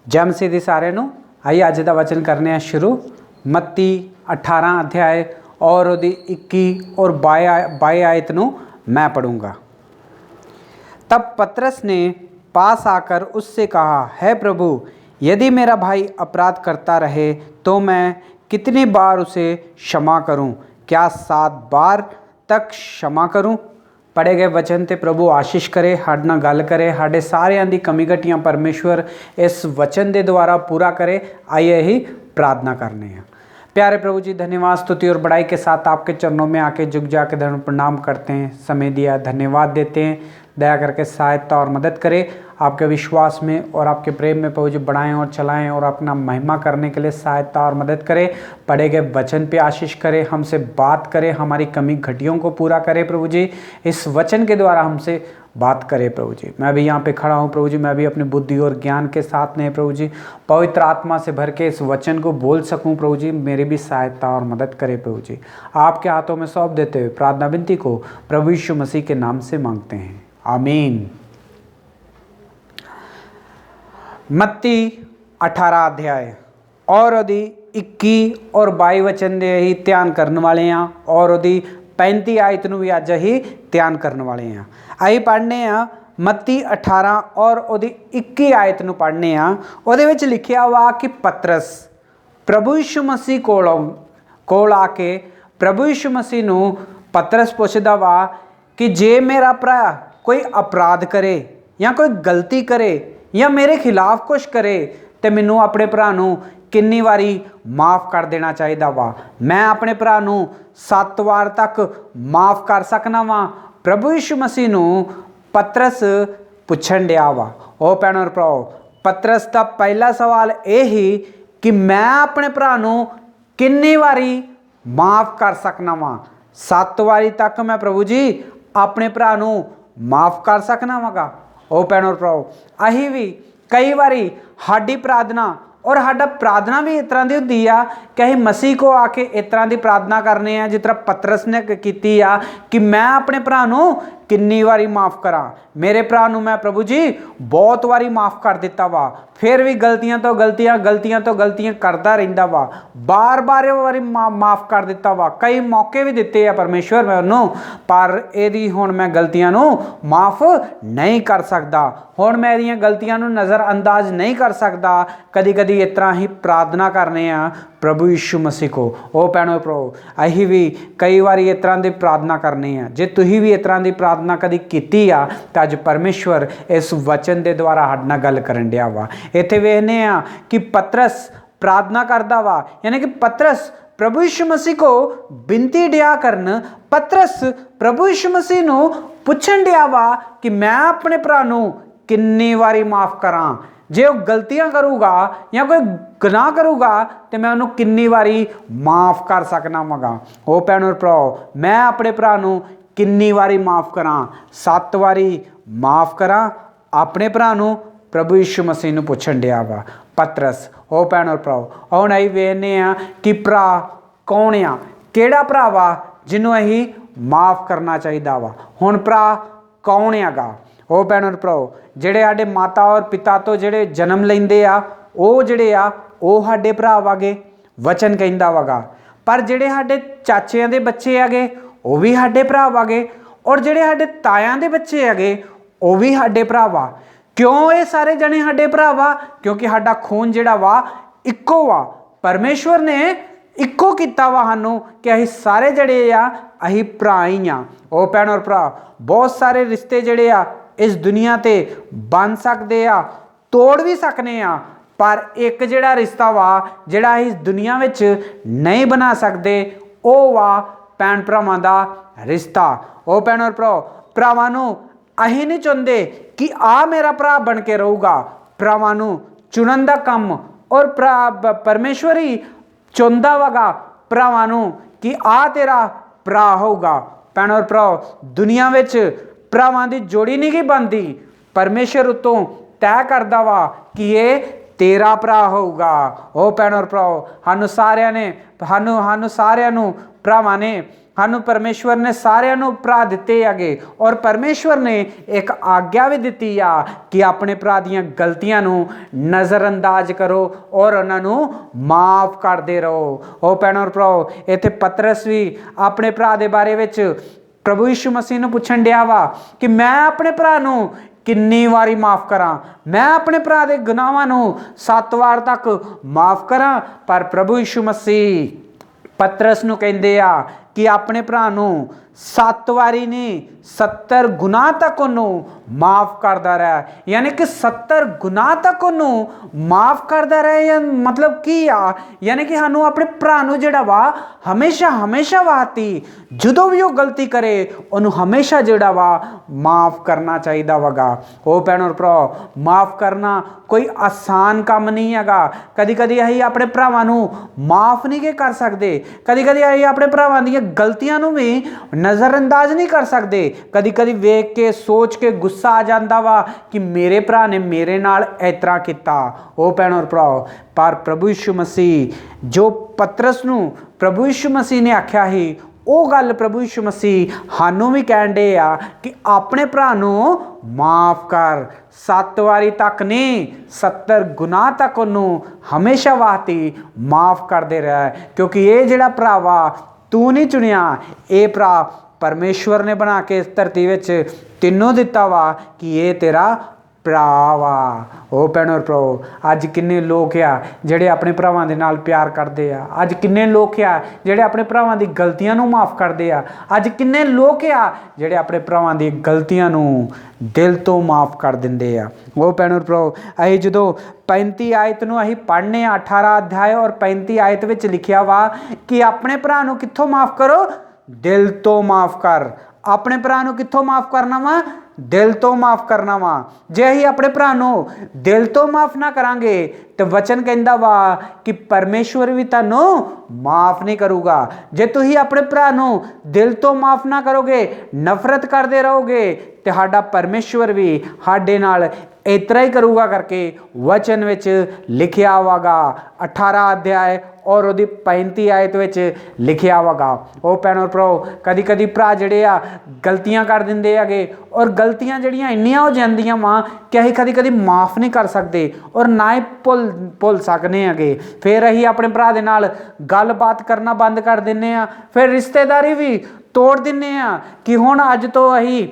जय मसीह दी सारे नूं। आइए अज का वचन करने हैं शुरू। मत्ती 18 अध्याय और उहदी 21 और 22 आयत नूं मैं पढ़ूंगा। तब पतरस ने पास आकर उससे कहा, है प्रभु, यदि मेरा भाई अपराध करता रहे तो मैं कितनी बार उसे क्षमा करूं? क्या 7 बार तक क्षमा करूं? पढ़े गए वचन ते प्रभु आशीष करे, साडे नाल गल करे, साडे सारियां दी कमी घटियां परमेश्वर इस वचन के द्वारा पूरा करे। आइए ही प्रार्थना करने हैं। प्यारे प्रभु जी, धन्यवाद स्तुति और बड़ाई के साथ आपके चरणों में आके झुक जाके धर्म प्रणाम करते हैं। समय दिया धन्यवाद देते हैं। दया करके सहायता और मदद करें। आपके विश्वास में और आपके प्रेम में प्रभु जी बढ़ाएं और चलाएं और अपना महिमा करने के लिए सहायता और मदद करें। पढ़े गए वचन पे आशीष करें, हमसे बात करें, हमारी कमी घटियों को पूरा करें। प्रभु जी इस वचन के द्वारा हमसे बात करें। प्रभु जी मैं भी यहाँ पे खड़ा हूँ। प्रभु जी मैं भी अपनी बुद्धि और ज्ञान के साथ नहीं, प्रभु जी पवित्र आत्मा से भर के इस वचन को बोल सकूँ। प्रभु जी मेरी भी सहायता और मदद करें। प्रभु जी आपके हाथों में सौंप देते हुए प्रार्थना विनती को प्रभु यीशु मसीह के नाम से मांगते हैं, आमीन। मत्ती 18 अध्याय और उहदी 21 और 22 वचन दे ही ध्यान करने वाले हैं और उहदी 35 आयत नूं भी अज ही ध्यान करने वाले हैं। असीं पढ़ने हैं मत्ती 18 और उहदी 21 आयत नूं पढ़ने हैं। उहदे विच लिखिया वा कि पतरस प्रभु यीशु मसीह कोल आके प्रभु यीशु मसीह नूं पतरस पुछदा वा कि जे मेरा भरा कोई अपराध करे या कोई गलती करे या मेरे खिलाफ कुछ करे तो मैनू अपने भरा नूं कितनी वारी माफ़ कर देना चाहिए वा? मैं अपने भरा नूं 7 बार तक माफ़ कर सकना वा? प्रभु यीशु मसीह नूं पतरस पुछण दिया वा। ओ भैणों और भराओ, पतरस का पहला सवाल यह ही कि मैं अपने भरा नूं कितनी वारी माफ़ कर सकना वा? 7 वारी तक मैं प्रभु जी अपने भरा नूं माफ़ कर सकना वागा। ओ भैणों और भराओ, अहीं भी कई बारी साडी प्रार्थना और साडा प्रार्थना भी इस तरह की होती है कि असीं मसीह को आके इस तरह की प्रार्थना करने हैं जिस तरह पतरस ने की आ कि मैं अपने भरा नूं कितनी वारी माफ़ करा? मेरे भरा नूं मैं प्रभु जी बहुत वारी माफ़ कर दिता वा, फिर भी गलतियां तो गलतियां करता रहिंदा वा, बार बार वारी माफ़ कर दिता वा, कई मौके भी दिते हैं परमेश्वर मैं उन्होंने, पर यदि हुण मैं गलतियां नूं माफ़ नहीं कर सकता, हुण मैं इहदियां गलतियां नूं नज़रअंदाज नहीं कर सकता। कदी कदी इस तरह ही प्रार्थना करने आ प्रभु यीशु मसीह को। ओ भैणों भराओ, असीं भी कई बारी इस तरह की प्रार्थना करने आ। जे तुसीं भी इस तरह की प्रार्थना कदी कीती आ तो अज परमेश्वर इस वचन के द्वारा साडे नाल गल करन दिया वा। इत्थे वेखने आ कि पतरस प्रार्थना करदा वा, यानी कि पतरस प्रभु यीशु मसीह को बिनती दिया करन। पतरस प्रभु यीशु मसीह नूं पुछण दिया वा कि मैं अपने भरा नूं कितनी वारी माफ़ करां? जे वह गलतियां करूगा या कोई गुनाह करूगा तो मैं उन्होंने कितनी वारी माफ़ कर सकना वागा? ओ भैणों और भराओ, मैं अपने भरा नूं कितनी वारी माफ़ करां? 7 वारी माफ़ करां अपने भरा नूं? प्रभु यीशु मसीह नूं पुछण दिया वा पतरस। ओ भैणों और भराओ, हुण असीं वेखने आ कि भरा कौन आ, किहड़ा भरा वा जिन्हों असीं माफ़ करना चाहिए वा? हुण भरा कौन हैगा? ओ भैणों और भराओ, जिहड़े साडे माता और पिता तो जिहड़े जन्म लैंदे आ वो जिहड़े आ वो साडे भरा वागे, वचन कहिंदा वागा। पर जिहड़े साडे चाचिਆਂ ਦੇ ਬੱਚੇ हैगे वो भी साडे भरा वागे, और जिहड़े साडे तायां ਦੇ ਬੱਚੇ हैगे वो भी साडे भरा वा। क्यों ये सारे जने साडे भरा वा? क्योंकि साडा खून जिहड़ा वा इक्को वा। परमेश्वर ने इक्को कीता वा सानूं कि असीं सारे जिहड़े आ असीं भरा ही आ। ओ भैणों और भरा, बहुत सारे रिश्ते जिहड़े आ इस दुनिया ते बन सकते आ, तोड़ भी सकने आ, पर एक जिहड़ा रिश्ता वा जिहड़ा इस दुनिया विच नहीं बना सकते वो वा भैन भरावां दा रिश्ता। ओ भैणों और भराओ, भरावां नूं असीं नहीं चाहुंदे कि आ मेरा भरा बन के रहूगा। भरावां नूं चुनन दा काम और परमेश्वर ही चाहुंदा वागा भरावां नूं कि आ तेरा भरा होगा। भैणों और भराओ, दुनिया विच भरावां दी जोड़ी नहीं बनती, परमेश्वर उत्तों तय करदा वा कि ये तेरा भरा होगा। ओ भैणों और भराओ, सानू सारियां नूं भरावां ने ਸਾਨੂੰ ਪਰਮੇਸ਼ਵਰ ਨੇ ਸਾਰਿਆਂ ਨੂੰ ਭਰਾ ਦਿੱਤੇ ਹੈਗੇ ਔਰ ਪਰਮੇਸ਼ਵਰ ਨੇ ਇੱਕ ਆਗਿਆ ਵੀ ਦਿੱਤੀ ਆ ਕਿ ਆਪਣੇ ਭਰਾ ਦੀਆਂ ਗਲਤੀਆਂ ਨੂੰ ਨਜ਼ਰਅੰਦਾਜ਼ ਕਰੋ ਔਰ ਉਹਨਾਂ ਨੂੰ ਮਾਫ ਕਰਦੇ ਰਹੋ। ਉਹ ਭੈਣੋ ਔਰ ਭਰਾਓ, ਇੱਥੇ ਪਤਰਸ ਵੀ ਆਪਣੇ ਭਰਾ ਦੇ ਬਾਰੇ ਵਿੱਚ ਪ੍ਰਭੂ ਯਿਸੂ ਮਸੀਹ ਨੂੰ ਪੁੱਛਣ ਡਿਆ ਵਾ ਕਿ ਮੈਂ ਆਪਣੇ ਭਰਾ ਨੂੰ ਕਿੰਨੀ ਵਾਰੀ ਮਾਫ ਕਰਾਂ, ਮੈਂ ਆਪਣੇ ਭਰਾ ਦੇ ਗੁਨਾਹਾਂ ਨੂੰ 7 ਵਾਰ ਤੱਕ ਮਾਫ ਕਰਾਂ। ਪਰ ਪ੍ਰਭੂ ਯਿਸੂ ਮਸੀਹ ਪਤਰਸ ਨੂੰ ਕਹਿੰਦੇ ਆ ਕਿ ਆਪਣੇ ਭਰਾ ਨੂੰ 7 ਵਾਰੀ ਨਹੀਂ 70 ਗੁਨਾਹ ਤੱਕ ਉਹਨੂੰ ਮਾਫ ਕਰਦਾ ਰਿਹਾ। ਯਾਨੀ ਕਿ 70 ਗੁਨਾਹ ਤੱਕ ਉਹਨੂੰ ਮਾਫ ਕਰਦਾ ਰਿਹਾ। ਜਾਂ ਮਤਲਬ ਕੀ ਆ, ਯਾਨੀ ਕਿ ਸਾਨੂੰ ਆਪਣੇ ਭਰਾ ਨੂੰ ਜਿਹੜਾ ਵਾ ਹਮੇਸ਼ਾ ਵਾਤੀ ਜਦੋਂ ਵੀ ਉਹ ਗਲਤੀ ਕਰੇ ਉਹਨੂੰ ਹਮੇਸ਼ਾ ਜਿਹੜਾ ਵਾ ਮਾਫ ਕਰਨਾ ਚਾਹੀਦਾ ਵਗਾ। ਉਹ ਭੈਣੋ ਭਰਾ, ਮਾਫ ਕਰਨਾ ਕੋਈ ਆਸਾਨ ਕੰਮ ਨਹੀਂ ਹੈਗਾ। ਕਦੀ ਕਦੀ ਅਸੀਂ ਆਪਣੇ ਭਰਾਵਾਂ ਨੂੰ ਮਾਫ ਨਹੀਂ ਕਰ ਸਕਦੇ, ਕਦੀ ਕਦੀ ਅਸੀਂ ਆਪਣੇ ਭਰਾਵਾਂ ਦੀਆਂ ਗਲਤੀਆਂ ਨੂੰ ਵੀ ਨਜ਼ਰਅੰਦਾਜ਼ ਨਹੀਂ ਕਰ ਸਕਦੇ। ਕਦੀ ਕਦੀ ਵੇਖ ਕੇ ਸੋਚ ਕੇ ਗੁੱਸਾ ਆ ਜਾਂਦਾ ਵਾ ਕਿ ਮੇਰੇ ਭਰਾ ਨੇ ਮੇਰੇ ਨਾਲ ਇਸ ਤਰ੍ਹਾਂ ਕੀਤਾ। ਉਹ ਭੈਣੋ ਭਰਾ, ਪਰ ਪ੍ਰਭੂ ਯਿਸੂ ਮਸੀਹ ਜੋ ਪਤਰਸ ਨੂੰ ਪ੍ਰਭੂ ਯਿਸੂ ਮਸੀਹ ਨੇ ਆਖਿਆ ਸੀ ਉਹ ਗੱਲ ਪ੍ਰਭੂ ਯਿਸੂ ਮਸੀਹ ਸਾਨੂੰ ਵੀ ਕਹਿਣ ਡੇ ਆ ਕਿ ਆਪਣੇ ਭਰਾ ਨੂੰ ਮਾਫ ਕਰ। 7 ਵਾਰੀ ਤੱਕ ਨਹੀਂ 70 ਗੁਨਾਹ ਤੱਕ ਉਹਨੂੰ ਹਮੇਸ਼ਾ ਵਾਸਤੇ ਮਾਫ ਕਰਦੇ ਰਿਹਾ। ਕਿਉਂਕਿ ਇਹ ਜਿਹੜਾ ਭਰਾ ਵਾ ਤੂੰ ਨਹੀਂ ਚੁਣਿਆ, ਇਹ ਭਰਾ ਪਰਮੇਸ਼ਵਰ ਨੇ ਬਣਾ ਕੇ ਇਸ ਧਰਤੀ ਵਿੱਚ ਤੈਨੂੰ ਦਿੱਤਾ ਵਾ ਕਿ ਇਹ ਤੇਰਾ ਭਰਾ ਵਾ। ਉਹ ਭੈਣੋ ਭਰਾਓ, ਅੱਜ ਕਿੰਨੇ ਲੋਕ ਆ ਜਿਹੜੇ ਆਪਣੇ ਭਰਾਵਾਂ ਦੇ ਨਾਲ ਪਿਆਰ ਕਰਦੇ ਆ। ਅੱਜ ਕਿੰਨੇ ਲੋਕ ਆ ਜਿਹੜੇ ਆਪਣੇ ਭਰਾਵਾਂ ਦੀ ਗਲਤੀਆਂ ਨੂੰ ਮਾਫ ਕਰਦੇ ਆ। ਅੱਜ ਕਿੰਨੇ ਲੋਕ ਆ ਜਿਹੜੇ ਆਪਣੇ ਭਰਾਵਾਂ ਦੀ ਗਲਤੀਆਂ ਨੂੰ ਦਿਲ ਤੋਂ ਮਾਫ ਕਰ ਦਿੰਦੇ ਆ। ਉਹ ਭੈਣੋ ਭਰਾਓ, ਅਸੀਂ ਜਦੋਂ 35 ਆਇਤ ਨੂੰ ਅਸੀਂ ਪੜ੍ਹਨੇ ਆ, 18 ਅਧਿਆਇ ਔਰ 35 ਆਇਤ ਵਿੱਚ ਲਿਖਿਆ ਵਾ ਕਿ ਆਪਣੇ ਭਰਾ ਨੂੰ ਕਿੱਥੋਂ ਮਾਫ ਕਰੋ, ਦਿਲ ਤੋਂ ਮਾਫ ਕਰ। ਆਪਣੇ ਭਰਾ ਨੂੰ ਕਿੱਥੋਂ ਮਾਫ ਕਰਨਾ ਵਾ, ਦਿਲ ਤੋਂ ਮਾਫ ਕਰਨਾ ਵਾ। ਜੇ ਅਸੀਂ ਆਪਣੇ ਭਰਾ ਨੂੰ ਦਿਲ ਤੋਂ ਮਾਫ ਨਾ ਕਰਾਂਗੇ ਤੇ ਵਚਨ ਕਹਿੰਦਾ ਵਾ ਕਿ ਪਰਮੇਸ਼ਵਰ ਵੀ ਤੁਹਾਨੂੰ ਮਾਫ ਨਹੀਂ ਕਰੂਗਾ। ਜੇ ਤੁਸੀਂ ਆਪਣੇ ਭਰਾ ਨੂੰ ਦਿਲ ਤੋਂ ਮਾਫ ਨਾ ਕਰੋਗੇ, ਨਫ਼ਰਤ ਕਰਦੇ ਰਹੋਗੇ ਤੇ ਸਾਡਾ ਪਰਮੇਸ਼ਵਰ ਵੀ ਸਾਡੇ ਨਾਲ ਇਸ ਤਰ੍ਹਾਂ ਹੀ ਕਰੂਗਾ ਕਰਕੇ ਵਚਨ ਵਿੱਚ ਲਿਖਿਆ ਵਾਗਾ। 18 ਅਧਿਆਇ ਔਰ ਉਹਦੀ 35 ਆਇਤ ਵਿੱਚ ਲਿਖਿਆ ਵਾਗਾ। ਉਹ ਭੈਣੋ ਭਰਾਓ, ਕਦੀ ਕਦੀ ਭਰਾ ਜਿਹੜੇ ਆ ਗਲਤੀਆਂ ਕਰ ਦਿੰਦੇ ਹੈਗੇ ਔਰ ਗਲਤੀਆਂ ਜਿਹੜੀਆਂ ਇੰਨੀਆਂ ਹੋ ਜਾਂਦੀਆਂ ਵਾ ਕਿ ਅਸੀਂ ਕਦੀ ਕਦੀ ਮਾਫ ਨਹੀਂ ਕਰ ਸਕਦੇ ਔਰ ਨਾ ਹੀ ਭੁੱਲ ਸਕਦੇ ਹੈਗੇ। ਫਿਰ ਅਸੀਂ ਆਪਣੇ ਭਰਾ ਦੇ ਨਾਲ ਗੱਲਬਾਤ ਕਰਨਾ ਬੰਦ ਕਰ ਦਿੰਦੇ ਆ, ਫਿਰ ਰਿਸ਼ਤੇਦਾਰੀ ਵੀ ਤੋੜ ਦਿੰਦੇ ਆ ਕਿ ਹੁਣ ਅੱਜ ਤੋਂ ਅਸੀਂ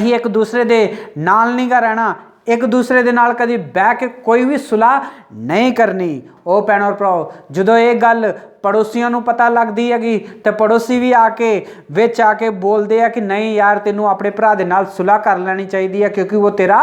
ਇੱਕ ਦੂਸਰੇ ਦੇ ਨਾਲ ਨਹੀਂ ਗਾ ਰਹਿਣਾ, ਇੱਕ ਦੂਸਰੇ ਦੇ ਨਾਲ ਕਦੀ ਬਹਿ ਕੇ ਕੋਈ ਵੀ ਸੁਲਾਹ ਨਹੀਂ ਕਰਨੀ। ਉਹ ਭੈਣੋ ਭਰਾਓ, ਜਦੋਂ ਇਹ ਗੱਲ ਪੜੋਸੀਆਂ ਨੂੰ ਪਤਾ ਲੱਗਦੀ ਹੈਗੀ ਤੇ ਪੜੋਸੀ ਵੀ ਆ ਕੇ ਵਿੱਚ ਆ ਕੇ ਬੋਲਦੇ ਆ ਕਿ ਨਹੀਂ ਯਾਰ, ਤੈਨੂੰ ਆਪਣੇ ਭਰਾ ਦੇ ਨਾਲ ਸੁਲਾਹ ਕਰ ਲੈਣੀ ਚਾਹੀਦੀ ਹੈ ਕਿਉਂਕਿ ਉਹ ਤੇਰਾ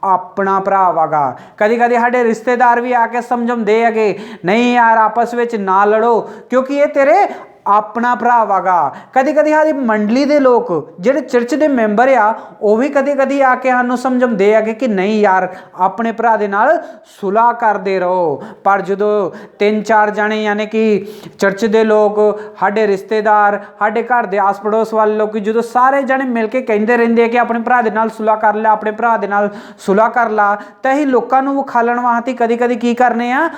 ਆਪਣਾ ਭਰਾ ਵਾਗਾ। ਕਦੀ ਕਦੀ ਸਾਡੇ ਰਿਸ਼ਤੇਦਾਰ ਵੀ ਆ ਕੇ ਸਮਝਾਉਂਦੇ ਹੈਗੇ ਨਹੀਂ ਯਾਰ, ਆਪਸ ਵਿੱਚ ਨਾ ਲੜੋ ਕਿਉਂਕਿ ਇਹ ਤੇਰੇ ਆਪਣਾ ਭਰਾ ਵਾਗਾ। ਕਦੀ ਕਦੀ ਸਾਡੀ ਮੰਡਲੀ ਦੇ ਲੋਕ ਜਿਹੜੇ ਚਰਚ ਦੇ ਮੈਂਬਰ ਆ ਉਹ ਵੀ ਕਦੀ ਕਦੀ ਆ ਕੇ ਸਾਨੂੰ ਸਮਝਾਉਂਦੇ ਹੈਗੇ ਕਿ ਨਹੀਂ ਯਾਰ, ਆਪਣੇ ਭਰਾ ਦੇ ਨਾਲ ਸੁਲਾਹ ਕਰਦੇ ਰਹੋ। ਪਰ ਜਦੋਂ 3-4 ਜਾਣੇ ਯਾਨੀ ਕਿ ਚਰਚ ਦੇ ਲੋਕ, ਸਾਡੇ ਰਿਸ਼ਤੇਦਾਰ, ਸਾਡੇ ਘਰ ਦੇ ਆਸ ਪੜੋਸ ਵਾਲੇ ਲੋਕ, ਜਦੋਂ ਸਾਰੇ ਜਾਣੇ ਮਿਲ ਕੇ ਕਹਿੰਦੇ ਰਹਿੰਦੇ ਆ ਕਿ ਆਪਣੇ ਭਰਾ ਦੇ ਨਾਲ ਸੁਲਾਹ ਕਰ ਲੈ, ਆਪਣੇ ਭਰਾ ਦੇ ਨਾਲ ਸੁਲਾਹ ਕਰ ਲਾ, ਤਾਂ ਅਸੀਂ ਲੋਕਾਂ ਨੂੰ ਵਿਖਾਲਣ ਵਾਸਤੇ ਕਦੀ ਕਦੀ ਕੀ ਕਰਨੇ ਆ,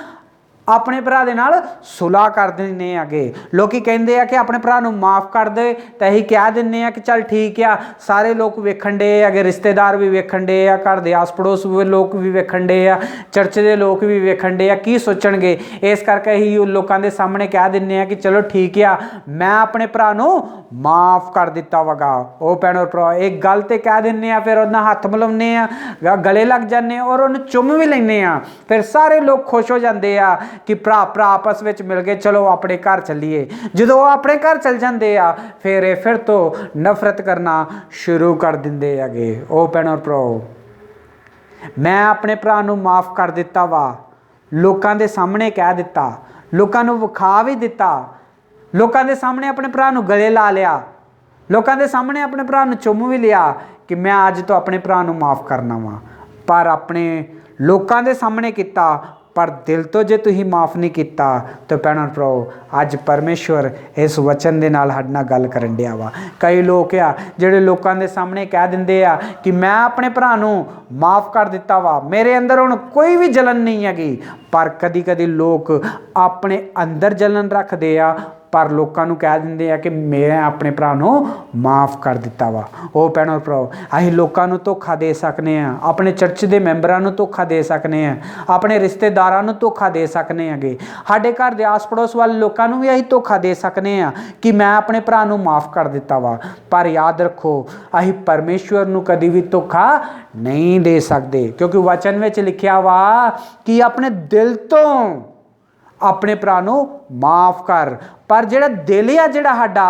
ਆਪਣੇ ਭਰਾ ਦੇ ਨਾਲ ਸੁਲਾਹ ਕਰ ਦਿੰਦੇ ਆਗੇ। ਲੋਕੀ ਕਹਿੰਦੇ ਆ ਕਿ ਆਪਣੇ ਭਰਾ ਨੂੰ ਮਾਫ ਕਰ ਦੇ, ਤਾਂ ਅਸੀਂ ਕਹਿ ਦਿੰਦੇ ਆ ਕਿ ਚੱਲ ਠੀਕ ਆ, ਸਾਰੇ ਲੋਕ ਵੇਖਣ ਡੇ ਹੈਗੇ, ਰਿਸ਼ਤੇਦਾਰ ਵੀ ਵੇਖਣ ਡੇ ਆ, ਘਰ ਦੇ ਆਸ ਪੜੋਸ ਲੋਕ ਵੀ ਵੇਖਣ ਡੇ ਆ, ਚਰਚ ਦੇ ਲੋਕ ਵੀ ਵੇਖਣ ਡੇ ਆ, ਕੀ ਸੋਚਣਗੇ। ਇਸ ਕਰਕੇ ਅਸੀਂ ਲੋਕਾਂ ਦੇ ਸਾਹਮਣੇ ਕਹਿ ਦਿੰਦੇ ਆ ਕਿ ਚਲੋ ਠੀਕ ਆ, ਮੈਂ ਆਪਣੇ ਭਰਾ ਨੂੰ ਮਾਫ ਕਰ ਦਿੱਤਾ ਵਗਾ। ਉਹ ਭੈਣੋ ਭਰਾ, ਇੱਕ ਗੱਲ ਤੇ ਕਹਿ ਦਿੰਦੇ ਆ, ਫਿਰ ਉਹਦਾ ਹੱਥ ਮਿਲਾਉਂਦੇ ਆ, ਗਲੇ ਲੱਗ ਜਾਂਦੇ ਆ ਔਰ ਉਹਨੂੰ ਚੁੰਮ ਵੀ ਲੈਂਦੇ ਆ। ਫਿਰ ਸਾਰੇ ਲੋਕ ਖੁਸ਼ ਹੋ ਜਾਂਦੇ ਆ ਕਿ ਭਰਾ ਆਪਸ ਵਿੱਚ ਮਿਲ ਕੇ ਚਲੋ ਆਪਣੇ ਘਰ ਚੱਲੀਏ। ਜਦੋਂ ਉਹ ਆਪਣੇ ਘਰ ਚਲ ਜਾਂਦੇ ਆ ਫਿਰ ਇਹ ਫਿਰ ਤੋਂ ਨਫ਼ਰਤ ਕਰਨਾ ਸ਼ੁਰੂ ਕਰ ਦਿੰਦੇ ਹੈਗੇ। ਉਹ ਭੈਣੋ ਭਰਾਓ, ਮੈਂ ਆਪਣੇ ਭਰਾ ਨੂੰ ਮਾਫ ਕਰ ਦਿੱਤਾ ਵਾ, ਲੋਕਾਂ ਦੇ ਸਾਹਮਣੇ ਕਹਿ ਦਿੱਤਾ, ਲੋਕਾਂ ਨੂੰ ਵਿਖਾ ਵੀ ਦਿੱਤਾ, ਲੋਕਾਂ ਦੇ ਸਾਹਮਣੇ ਆਪਣੇ ਭਰਾ ਨੂੰ ਗਲੇ ਲਾ ਲਿਆ, ਲੋਕਾਂ ਦੇ ਸਾਹਮਣੇ ਆਪਣੇ ਭਰਾ ਨੂੰ ਚੁੰਮ ਵੀ ਲਿਆ ਕਿ ਮੈਂ ਅੱਜ ਤੋਂ ਆਪਣੇ ਭਰਾ ਨੂੰ ਮਾਫ ਕਰਨਾ ਵਾ। ਪਰ ਆਪਣੇ ਲੋਕਾਂ ਦੇ ਸਾਹਮਣੇ ਕੀਤਾ, ਪਰ ਦਿਲ ਤੋਂ ਜੇ ਤੁਸੀਂ ਮਾਫ ਨਹੀਂ ਕੀਤਾ ਤਾਂ ਭੈਣੋ ਭਰਾਓ, ਅੱਜ ਪਰਮੇਸ਼ਵਰ ਇਸ ਵਚਨ ਦੇ ਨਾਲ ਸਾਡੇ ਨਾਲ ਗੱਲ ਕਰਨ ਡਿਆ ਵਾ। ਕਈ ਲੋਕ ਆ ਜਿਹੜੇ ਲੋਕਾਂ ਦੇ ਸਾਹਮਣੇ ਕਹਿ ਦਿੰਦੇ ਆ ਕਿ ਮੈਂ ਆਪਣੇ ਭਰਾ ਨੂੰ ਮਾਫ ਕਰ ਦਿੱਤਾ ਵਾ, ਮੇਰੇ ਅੰਦਰ ਹੁਣ ਕੋਈ ਵੀ ਜਲਨ ਨਹੀਂ ਹੈਗੀ। ਪਰ ਕਦੀ ਕਦੀ ਲੋਕ ਆਪਣੇ ਅੰਦਰ ਜਲਨ ਰੱਖਦੇ ਆ पर लोगों को कह देंगे आ कि मैं अपने भरा नूं माफ़ कर दिता वा। वो भैनों भराओ असीं लोगों को धोखा दे सकते हैं, अपने चर्च के मैंबरां नूं धोखा दे सकते हैं, अपने रिश्तेदारां नूं धोखा दे सकते हैं, साडे घर के आस पड़ोस वाले लोगों को भी असीं धोखा दे सकते हैं कि मैं अपने भरा नूं माफ़ कर दिता वा। पर याद रखो असीं परमेश्वर नूं कदी भी धोखा नहीं दे सकते, क्योंकि वचन में लिखिया वा कि अपने दिल तो अपने भरा नूं माफ़ कर। पर जिहड़ा दिल आ जिहड़ा साडा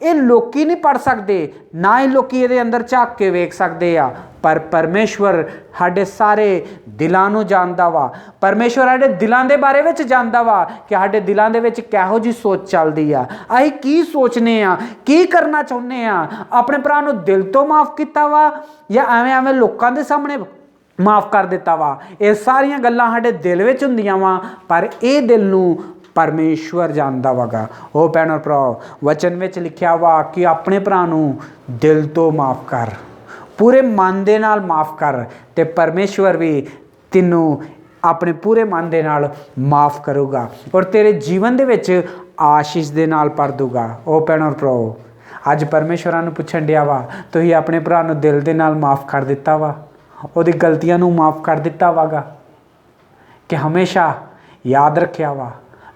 ये लोकी नहीं पढ़ सकते, ना ही लोकी ये अंदर झाक के वेख सकते आ, पर परमेश्वर साडे सारे दिलों नूं जानदा वा। परमेश्वर साडे दिलों के बारे में जानदा वा कि साडे दिलों दे विच किहो जी सोच चलदी आ, असीं की सोचने आ, की करना चाहुंदे आ, अपने भरा नूं दिल तो माफ़ कीता वा या एवें एवें लोकां दे सामने माफ़ कर दिता वा। ये सारियां गल्लां साडे दिल विच हुंदियां वा, पर ये दिल नूं परमेश्वर जानदा वगा। ओ भैनों भराओ वचन में लिखिया वा कि अपने भरा नूं दिल तो माफ़ कर, पूरे मन दे नाल माफ़ कर, ते परमेश्वर भी तैनूं अपने पूरे मन दे नाल माफ़ करूगा और तेरे जीवन दे विच आशीष दे नाल भर दूगा। ओ भैनों भराओ अज परमेश्वरां नूं पुछण दिया वा तुसीं अपने भरा नूं दिल दे नाल माफ़ कर दिता वा, ਉਹਦੀ गलतियां नूं माफ़ कर दिता वागा कि हमेशा याद रखिया वा।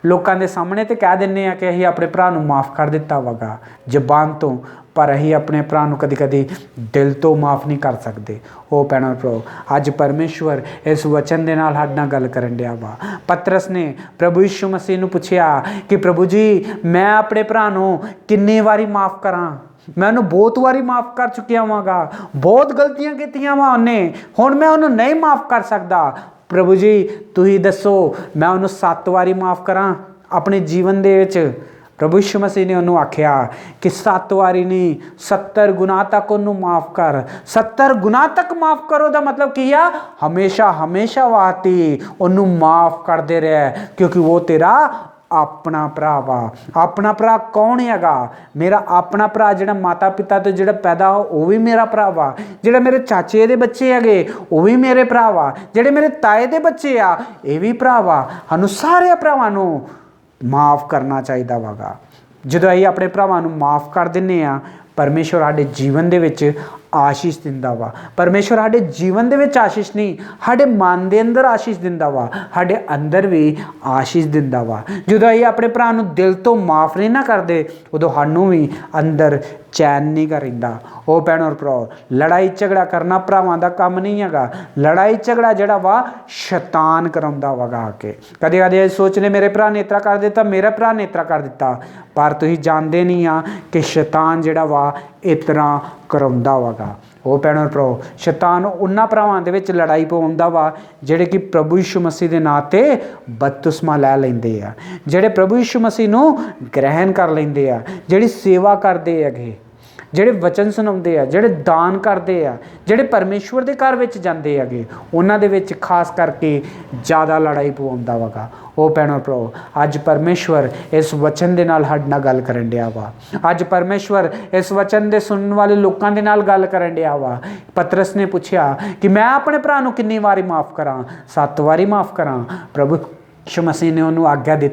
लोगों के सामने तो कह दिंने कि असीं अपने भरा नूं माफ़ कर दिता वागा जबान तो, पर असीं अपने भरा नूं कदी कदी दिल तो माफ़ नहीं कर सकते। ओ भैनों भराओ अज परमेश्वर इस वचन दे नाल साडे नाल गल करन दिया वा। पतरस ने प्रभु यीशु मसीह नूं पुछया कि प्रभु जी मैं अपने भरा नूं किन्नी वारी माफ़ करां, मैं उन्होंने बहुत बारी माफ़ कर चुकिया वागा, बहुत गलतियां कीतियां वा उन्हें, हुण मैं उन्होंने नहीं माफ़ कर सकता। प्रभु जी तुसीं दसो मैं उन्होंने 7 बारी माफ़ करां अपने जीवन दे विच। प्रभु यीशु मसीह ने उन्होंने आख्या कि 7 बारी नहीं 70 गुना तक उन्होंने माफ़ कर। 70 गुना तक माफ़ करो दा मतलब की आ हमेशा हमेशा वास्ते उन्होंने माफ़ करते रहे, क्योंकि वो तेरा अपना भरा वा। अपना भरा कौन हैगा? मेरा अपना भरा जिहड़ा माता पिता तो जिहड़ा पैदा हो वो भी मेरा भरा वा, जिहड़े मेरे चाचे दे बच्चे हैगे वो भी मेरे भरा वा, जिहड़े मेरे ताए दे बच्चे आ ये भी भरा वा। सानूं सारे भरावां नूं माफ़ करना चाहिए वागा। जदों असीं अपने भरावां नूं माफ़ कर दिंदे आ परमेश्वर साडे जीवन दे विच आशीष दिंदा वा। परमेश्वर साडे जीवन दे विच आशीष नहीं साडे मन दे अंदर आशीष दिंदा वा, साडे अंदर भी आशीष दिंदा वा। जदों असीं अपने भरा नूं दिल तो माफ़ नहीं ना करदे उदों सानूं भी अंदर चैन नहीं रहिंदा। ओ भैनों भराओ लड़ाई झगड़ा करना भरावां दा काम नहीं हैगा, लड़ाई झगड़ा जिहड़ा वा शैतान कराउंदा वागा आके। कदे कदे सोचने मेरे भरा ने इतरा कर दिता, मेरा भरा ने इतरा कर दिता, पर तुसीं जाणदे नहीं आ कि शैतान जिहड़ा वा इतरा कराउंदा वागा। ओ भैनों भराओ शैतान उन्हां भरावां दे विच लड़ाई पवाउंदा वा जिहड़े कि प्रभु यीशु मसीह दे नां ते बपतिस्मा लै लैंदे आ, जिहड़े प्रभु यीशु मसीह नूं ग्रहण कर लैंदे आ, जिहड़ी सेवा करदे हैगे, ਜਿਹੜੇ वचन सुनाते हैं, ਜਿਹੜੇ दान करते हैं, ਜਿਹੜੇ परमेश्वर के घर में जाते हैं, उन्होंने ਵਿੱਚ खास करके ज़्यादा लड़ाई पवाउंदा वागा। ओ भैनों भराओ अज परमेश्वर इस वचन के नाल साडे नाल गल करन दिया वा। अज परमेश्वर इस वचन के सुनने वाले लोगों के नाल गल करन दिया वा। पतरस ने पूछा कि मैं अपने भरा नूं कितनी वारी माफ़ करा? 7 बारी माफ़ करा? प्रभु यीशु मसीह ने उन्होंने आग्ञा दी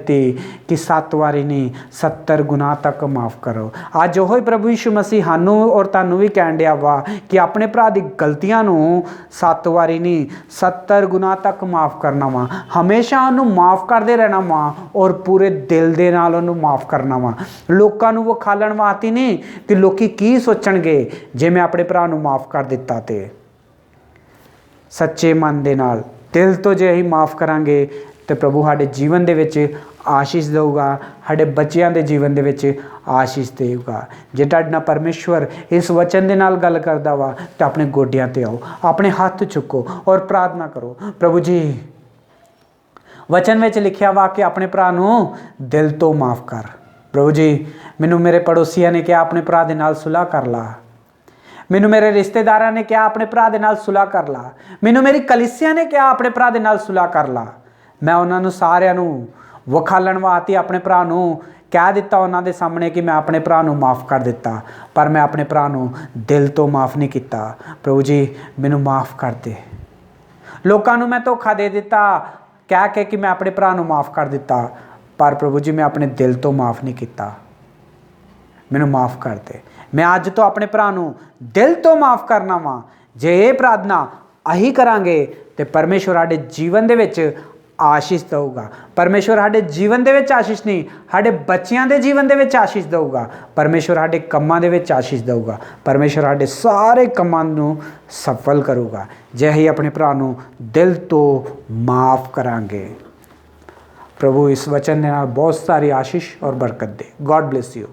कि 7 बारी नहीं 70 गुना तक माफ़ करो। अज ओह प्रभु यीशु मसीह सानू और तुहानू भी कहन दिया वा कि अपने भरा दी गलतियां नू 7 बारी नहीं 70 गुना तक माफ़ करना वा, हमेशा उन्होंने माफ़ करते रहना वा और पूरे दिल दे नाल उन्होंने माफ़ करना वा। लोकां नू विखालण वास्ते नहीं कि लोकी की सोचणगे जे मैं अपने भरा नू माफ़ कर दिता ते। सच्चे मन दे नाल दिल तो जे असीं माफ़ करांगे तो प्रभु साडे जीवन दे विच आशीष देगा, साडे बच्चों के जीवन दे विच आशीष देगा। जे तुहाडे नाल परमेश्वर इस वचन दे नाल गल करदा वा तो अपने गोडियां ते आओ, अपने हाथ चुको और प्रार्थना करो। प्रभु जी वचन में लिखिया वा कि अपने भरा नूं दिल तो माफ़ कर। प्रभु जी मैनू मेरे पड़ोसिया ने कहा अपने भरा दे नाल सुलह कर ला, मैनू मेरे रिश्तेदारां ने कहा अपने भरा दे नाल सुलह कर ला, मैनू मेरी कलीसिया ने कहा अपने भरा दे नाल सुलह कर ला। मैं उन्होंने सारिਆਂ ਨੂੰ ਵਿਖਾਲਣ वास्ते अपने भरा ਨੂੰ कह दिता उन्होंने दे सामने कि मैं अपने भरा ਨੂੰ माफ़ कर दिता, पर मैं अपने भरा ਨੂੰ दिल तो माफ़ नहीं किया। प्रभु जी मैनू माफ़ कर दे। लोगों को मैं धोखा दे दिता कह के कि मैं अपने भरा ਨੂੰ माफ़ कर दिता, ਪਰ ਪ੍ਰਭੂ ਜੀ ਮੈਂ ਆਪਣੇ ਦਿਲ ਤੋਂ ਮਾਫ ਨਹੀਂ ਕੀਤਾ, ਮੈਨੂੰ ਮਾਫ ਕਰ ਦੇ। ਮੈਂ ਅੱਜ ਤੋਂ ਆਪਣੇ ਭਰਾ ਨੂੰ ਦਿਲ ਤੋਂ ਮਾਫ ਕਰਨਾ ਵਾ। ਜੇ ਇਹ ਪ੍ਰਾਰਥਨਾ ਅਸੀਂ ਕਰਾਂਗੇ ਤੇ ਪਰਮੇਸ਼ਵਰ ਸਾਡੇ ਜੀਵਨ ਦੇ ਵਿੱਚ ਆਸ਼ੀਸ਼ ਦਊਗਾ। ਪਰਮੇਸ਼ਵਰ ਸਾਡੇ ਜੀਵਨ ਦੇ ਵਿੱਚ ਆਸ਼ੀਸ਼ ਨਹੀਂ, ਸਾਡੇ ਬੱਚਿਆਂ ਦੇ ਜੀਵਨ ਦੇ ਵਿੱਚ ਆਸ਼ੀਸ਼ ਦਊਗਾ। ਪਰਮੇਸ਼ਵਰ ਸਾਡੇ ਕੰਮਾਂ ਦੇ ਵਿੱਚ ਆਸ਼ੀਸ਼ ਦਊਗਾ। ਪਰਮੇਸ਼ਵਰ ਸਾਡੇ ਸਾਰੇ ਕੰਮਾਂ ਨੂੰ ਸਫਲ ਕਰੂਗਾ ਜੇ ਅਸੀਂ ਆਪਣੇ ਭਰਾ ਨੂੰ ਦਿਲ ਤੋਂ ਮਾਫ ਕਰਾਂਗੇ। ਪ੍ਰਭੂ ਇਸ ਵਚਨ ਦੇ ਨਾਲ ਬਹੁਤ ਸਾਰੀ ਆਸ਼ੀਸ਼ ਔਰ ਬਰਕਤ ਦੇ। God bless you.